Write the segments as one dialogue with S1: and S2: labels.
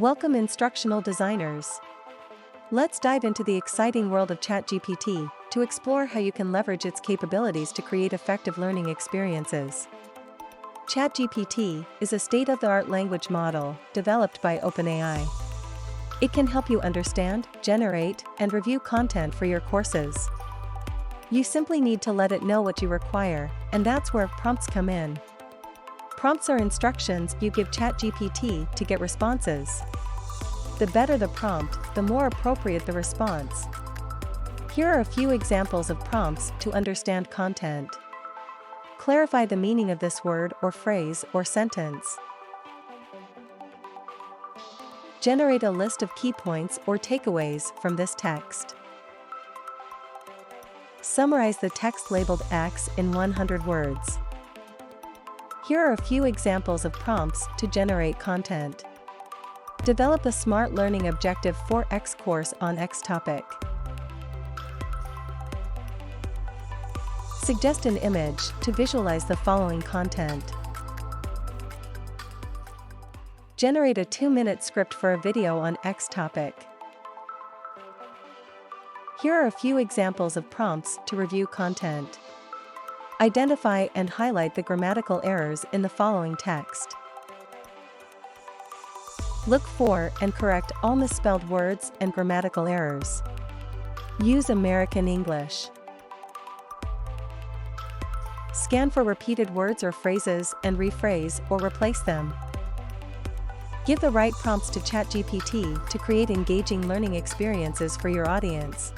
S1: Welcome instructional designers. Let's dive into the exciting world of ChatGPT to explore how you can leverage its capabilities to create effective learning experiences. ChatGPT is a state-of-the-art language model developed by OpenAI. It can help you understand, generate, and review content for your courses. You simply need to let it know what you require, and that's where prompts come in. Prompts are instructions you give ChatGPT to get responses. The better the prompt, the more appropriate the response. Here are a few examples of prompts to understand content. Clarify the meaning of this word or phrase or sentence. Generate a list of key points or takeaways from this text. Summarize the text labeled X in 100 words. Here are a few examples of prompts to generate content. Develop a smart learning objective for X course on X topic. Suggest an image to visualize the following content. Generate a 2-minute script for a video on X topic. Here are a few examples of prompts to review content. Identify and highlight the grammatical errors in the following text. Look for and correct all misspelled words and grammatical errors. Use American English. Scan for repeated words or phrases and rephrase or replace them. Give the right prompts to ChatGPT to create engaging learning experiences for your audience.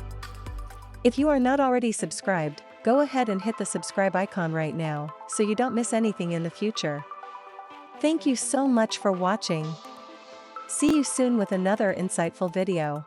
S1: If you are not already subscribed, go ahead and hit the subscribe icon right now, so you don't miss anything in the future. Thank you so much for watching. See you soon with another insightful video.